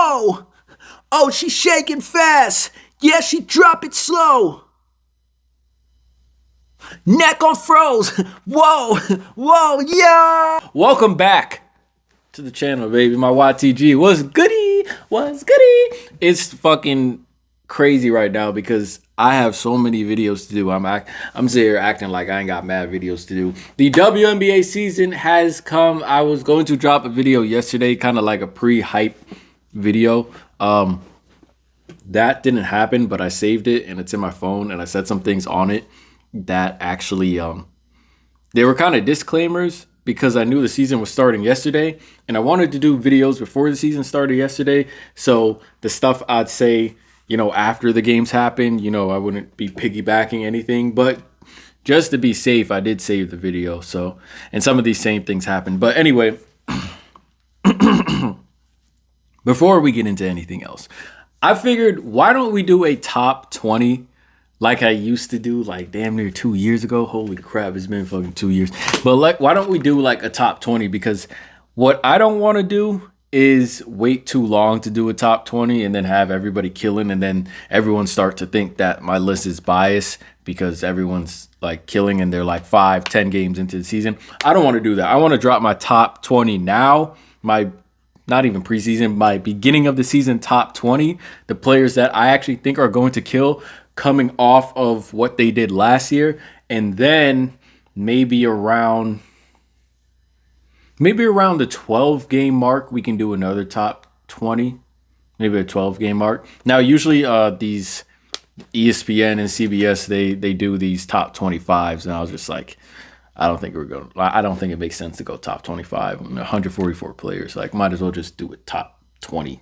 Whoa! Oh, she's shaking fast. Yeah, she drop it slow. Neck on froze. Whoa, whoa, yeah. Welcome back to the channel, baby. My YTG. What's goody? What's goody? It's fucking crazy right now because I have so many videos to do. I'm sitting here acting like I ain't got mad videos to do. The WNBA season has come. I was going to drop a video yesterday, kind of like a pre-hype video. That didn't happen, but I saved it and it's in my phone and I said some things on it that actually they were kind of disclaimers because I knew the season was starting yesterday and I wanted to do videos before the season started yesterday. So the stuff I'd say, you know, after the games happened, you know, I wouldn't be piggybacking anything, but just to be safe, I did save the video. So, and some of these same things happened. But anyway, before we get into anything else, I figured, why don't we do a top 20 like I used to do like damn near 2 years ago? Holy crap, it's been fucking 2 years. But like, why don't we do like a top 20? Because what I don't want to do is wait too long to do a top 20 and then have everybody killing and then everyone start to think that my list is biased because everyone's like killing and they're like 5-10 games into the season. I don't want to do that. I want to drop my top 20 now. My not even preseason, my beginning of the season top 20, the players that I actually think are going to kill coming off of what they did last year. And then maybe around the 12 game mark, we can do another top 20, maybe a 12 game mark. Now, usually these ESPN and CBS, they do these top 25s. And I was just like, I don't think it makes sense to go top 25. 144 players. Like, might as well just do a top 20.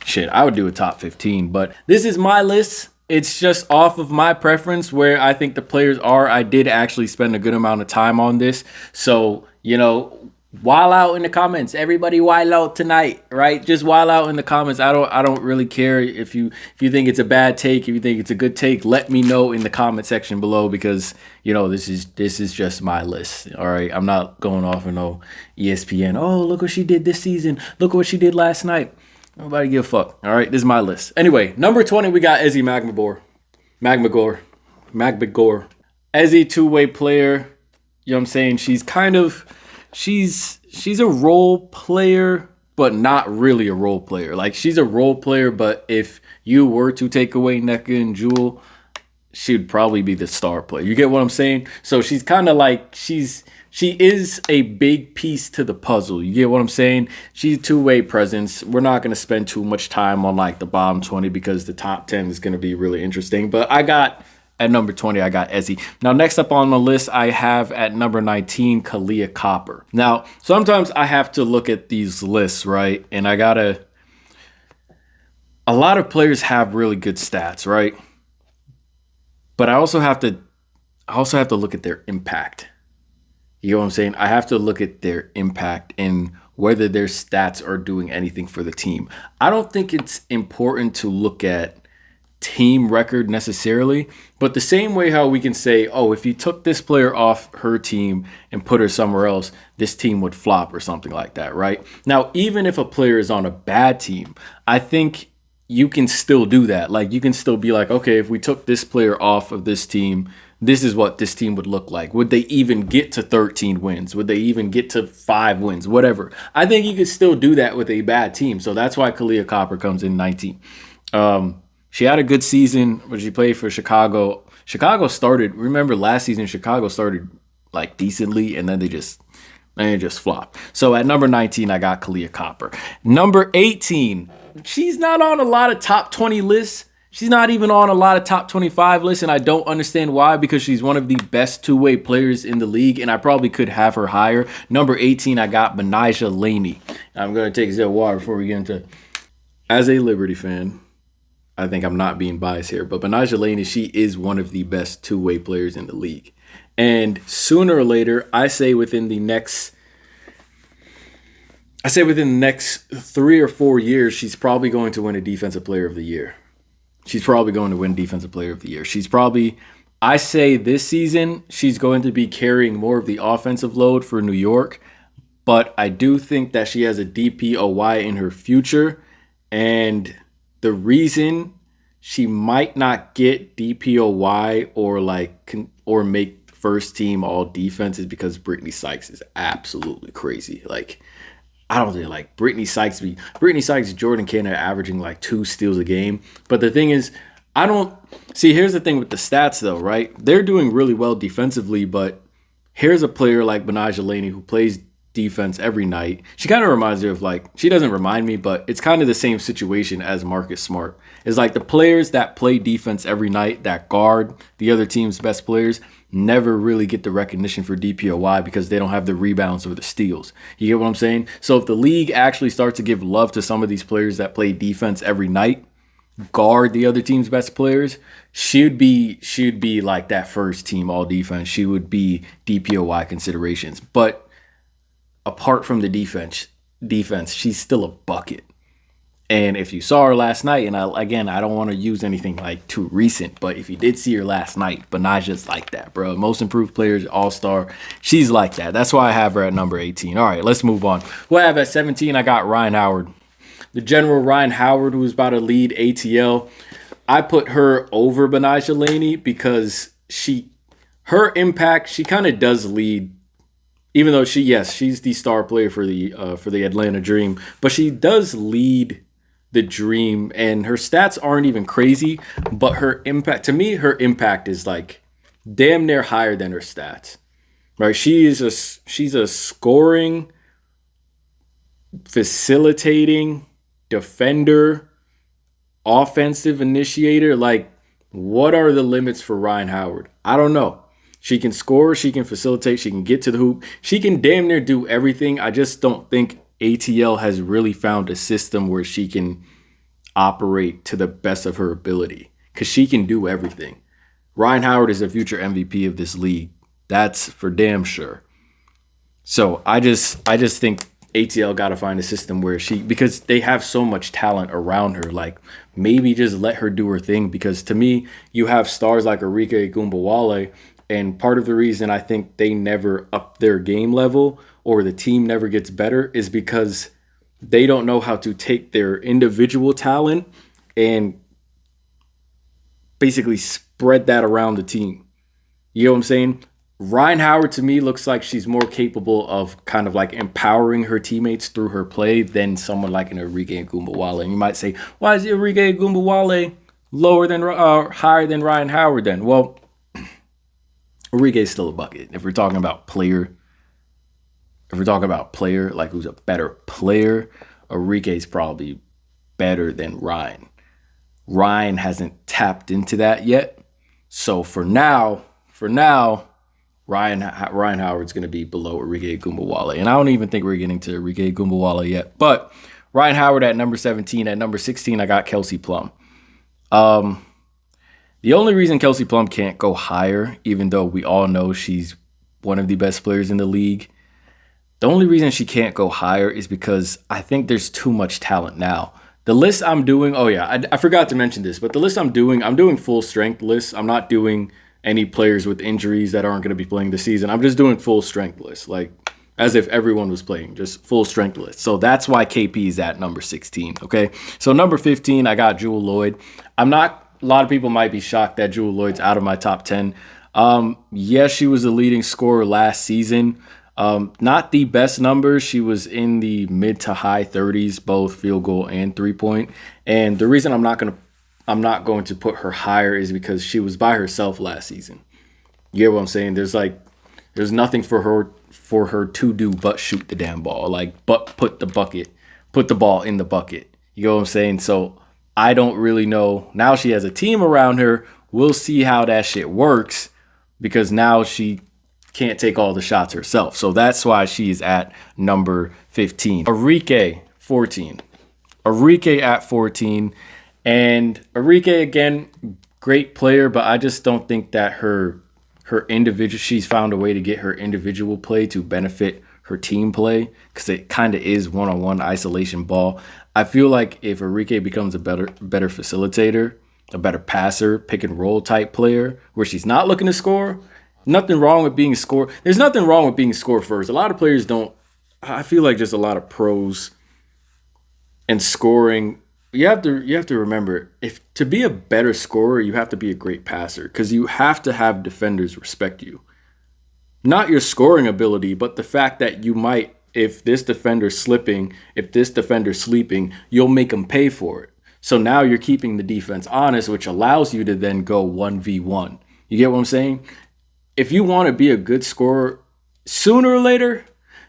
Shit, I would do a top 15. But this is my list. It's just off of my preference where I think the players are. I did actually spend a good amount of time on this. So, you know, wild out in the comments. Everybody wild out tonight, right? Just wild out in the comments. I don't really care if you think it's a bad take, if you think it's a good take, let me know in the comment section below because, you know, this is just my list. All right. I'm not going off of no ESPN. Oh, look what she did this season. Look what she did last night. Nobody give a fuck. All right. This is my list. Anyway, number 20, we got Ezi Magmagor. Ezi, two-way player. You know what I'm saying? She's kind of, she's a role player, but not really a role player. Like, she's a role player, but if you were to take away NECA and Jewel, she'd probably be the star player. You get what I'm saying? So she's kind of like, she is a big piece to the puzzle. You get what I'm saying? She's a two-way presence. We're not going to spend too much time on like the bottom 20 because the top 10 is going to be really interesting. But at number 20, I got Ezi. Now, next up on the list, I have at number 19, Kahleah Copper. Now, sometimes I have to look at these lists, right? And a lot of players have really good stats, right? But I also have to look at their impact. You know what I'm saying? I have to look at their impact and whether their stats are doing anything for the team. I don't think it's important to look at team record necessarily, but the same way how we can say, oh, if you took this player off her team and put her somewhere else, this team would flop or something like that, right? Now, even if a player is on a bad team, I think you can still do that. Like, you can still be like, okay, if we took this player off of this team, this is what this team would look like. Would they even get to 13 wins? Would they even get to 5 wins? Whatever. I think you could still do that with a bad team. So that's why Kahleah Copper comes in 19. She had a good season when she played for Chicago. Chicago started, remember last season, Chicago started like decently and then they just flopped. So at number 19, I got Kahleah Copper. Number 18, she's not on a lot of top 20 lists. She's not even on a lot of top 25 lists, and I don't understand why, because she's one of the best two-way players in the league, and I probably could have her higher. Number 18, I got Betnijah Laney. I'm going to take a sip of water before we get into it. As a Liberty fan, I think I'm not being biased here, but Betnijah Laney, she is one of the best two-way players in the league. And sooner or later, I say within the next 3 or 4 years, she's probably going to win a Defensive Player of the Year. She's probably going to win Defensive Player of the Year. I say this season, she's going to be carrying more of the offensive load for New York. But I do think that she has a DPOY in her future. And the reason she might not get DPOY or or make first team all defense is because Brittany Sykes is absolutely crazy. Like, I don't think like Brittany Sykes, Jordan Cannon averaging like 2 steals a game. But the thing is, I don't see. Here's the thing with the stats though, right? They're doing really well defensively, but here's a player like Benaja Laney who plays defense every night. She kind of reminds me of like, she doesn't remind me, but it's kind of the same situation as Marcus Smart. It's like the players that play defense every night, that guard the other team's best players, never really get the recognition for DPOY because they don't have the rebounds or the steals. You get what I'm saying? So if the league actually starts to give love to some of these players that play defense every night, guard the other team's best players, she'd be like that first team all defense. She would be DPOY considerations. But apart from the defense, she's still a bucket. And if you saw her last night, and I don't want to use anything like too recent, but if you did see her last night, Benaja's like that, bro. Most improved players, all-star. She's like that. That's why I have her at number 18. All right, let's move on. What I have at 17, I got Ryan Howard. The general Ryan Howard, who's about to lead ATL. I put her over Benaja Laney because her impact, she kind of does lead. Even though she's the star player for the Atlanta Dream, but she does lead the Dream, and her stats aren't even crazy, but her impact, to me, her impact is like damn near higher than her stats. Right? She's a scoring, facilitating, defender, offensive initiator. Like, what are the limits for Ryan Howard? I don't know. She can score, she can facilitate, she can get to the hoop. She can damn near do everything. I just don't think ATL has really found a system where she can operate to the best of her ability because she can do everything. Ryan Howard is a future MVP of this league. That's for damn sure. So I just think ATL got to find a system where because they have so much talent around her, like maybe just let her do her thing. Because to me, you have stars like Arike Gumbawale, and part of the reason I think they never up their game level or the team never gets better is because they don't know how to take their individual talent and basically spread that around the team. You know what I'm saying? Ryan Howard to me looks like she's more capable of kind of like empowering her teammates through her play than someone like an Arike Gumbawale. And you might say, why is Arike Gumbawale higher than Ryan Howard then? Well, Orige's still a bucket. If we're talking about player, like who's a better player, Orige's probably better than Ryan. Ryan hasn't tapped into that yet. So for now, Ryan Howard's going to be below Arike Gumbawale. And I don't even think we're getting to Arike Gumbawale yet. But Ryan Howard at number 17. At number 16, I got Kelsey Plum. The only reason Kelsey Plum can't go higher, even though we all know she's one of the best players in the league, the only reason she can't go higher is because I think there's too much talent now. The list I'm doing, I forgot to mention this, but the list I'm doing full strength lists. I'm not doing any players with injuries that aren't going to be playing this season. I'm just doing full strength lists, like as if everyone was playing, just full strength list. So that's why KP is at number 16, okay? So number 15, I got Jewel Lloyd. A lot of people might be shocked that Jewel Lloyd's out of my top 10. Yes, she was the leading scorer last season. Not the best numbers. She was in the mid to high 30s, both field goal and 3-point. And the reason I'm not going to put her higher is because she was by herself last season. You get what I'm saying? There's nothing for her to do but shoot the damn ball, but put the ball in the bucket. You know what I'm saying? So I don't really know. Now she has a team around her. We'll see how that shit works because now she can't take all the shots herself. So that's why she's at number 15. Arike, 14. Arike at 14. And Arike, again, great player, but I just don't think that her individual, she's found a way to get her individual play to benefit her team play because it kind of is one-on-one isolation ball. I feel like if Arike becomes a better facilitator, a better passer, pick and roll type player where she's not looking to score, nothing wrong with being a scorer. There's nothing wrong with being score first. A lot of players don't. I feel like just a lot of pros and scoring you have to remember, if to be a better scorer, you have to be a great passer because you have to have defenders respect you. Not your scoring ability, but the fact that you might, if this defender's slipping, if this defender's sleeping, you'll make them pay for it. So now you're keeping the defense honest, which allows you to then go 1v1. You get what I'm saying? If you want to be a good scorer, sooner or later,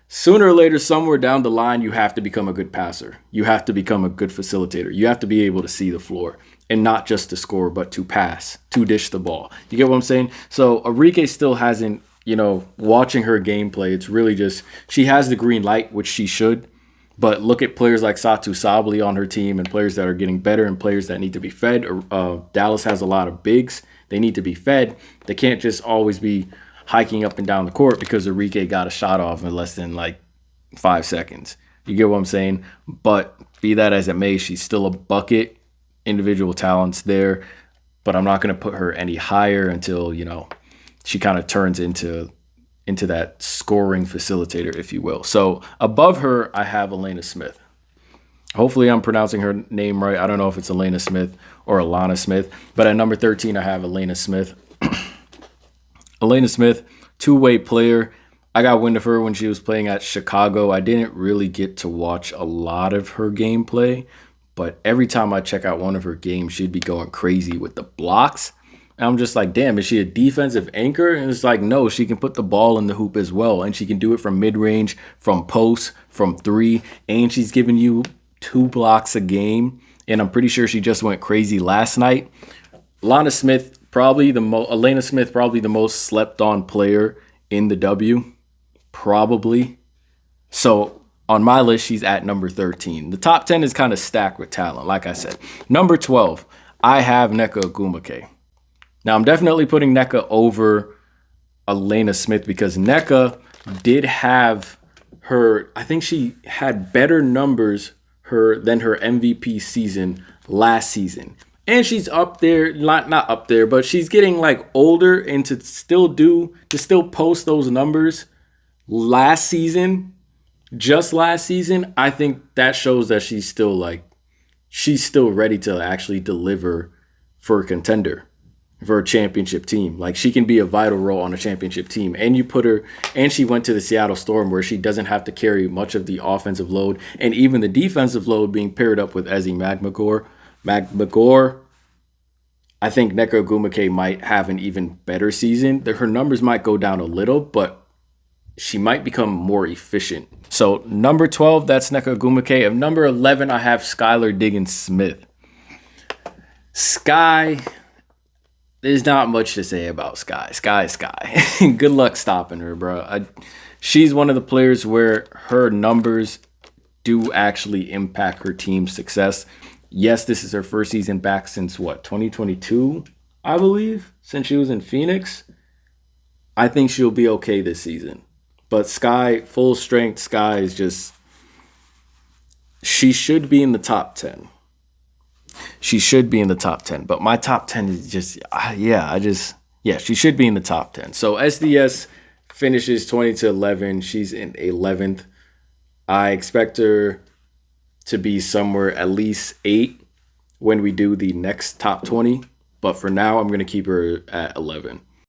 somewhere down the line, you have to become a good passer. You have to become a good facilitator. You have to be able to see the floor and not just to score, but to pass, to dish the ball. You get what I'm saying? So Arike still hasn't, watching her gameplay, it's really just, she has the green light, which she should. But look at players like Satu Sabli on her team and players that are getting better and players that need to be fed. Dallas has a lot of bigs. They need to be fed. They can't just always be hiking up and down the court because Arike got a shot off in less than like 5 seconds. You get what I'm saying? But be that as it may, she's still a bucket. Individual talents there. But I'm not going to put her any higher until, she kind of turns into that scoring facilitator, if you will. So above her, I have Elena Smith. Hopefully I'm pronouncing her name right. I don't know if it's Elena Smith or Alana Smith. But at number 13, I have Elena Smith. Elena Smith, two-way player. I got wind of her when she was playing at Chicago. I didn't really get to watch a lot of her gameplay, but every time I check out one of her games, she'd be going crazy with the blocks. And I'm just like, damn, is she a defensive anchor? And it's like, no, she can put the ball in the hoop as well. And she can do it from mid-range, from post, from three. And she's giving you 2 blocks a game. And I'm pretty sure she just went crazy last night. Elena Smith, probably the most slept on player in the W. Probably. So on my list, she's at number 13. The top 10 is kind of stacked with talent, like I said. Number 12, I have Nneka Ogwumike. Now, I'm definitely putting Nneka over Elena Smith because Nneka did have I think she had better numbers than her MVP season last season. And she's up there, not up there, but she's getting like older, and to still post those numbers just last season, I think that shows that she's still ready to actually deliver for a contender, for a championship team. Like, she can be a vital role on a championship team. And she went to the Seattle Storm where she doesn't have to carry much of the offensive load and even the defensive load, being paired up with Ezi Magmagor. I think Nneka Ogwumike might have an even better season. Her numbers might go down a little, but she might become more efficient. So number 12, that's Nneka Ogwumike. Of number 11, I have Skylar Diggins-Smith. Sky, there's not much to say about Sky. Sky. Good luck stopping her, bro. She's one of the players where her numbers do actually impact her team's success. Yes, this is her first season back since 2022, I believe, since she was in Phoenix. I think she'll be okay this season. But Sky, full strength Sky is just, she should be in the top 10. She should be in the top 10. But my top 10 is just, she should be in the top 10. So SDS finishes 20-11. She's in 11th. I expect her to be somewhere at least 8 when we do the next top 20. But for now, I'm going to keep her at 11.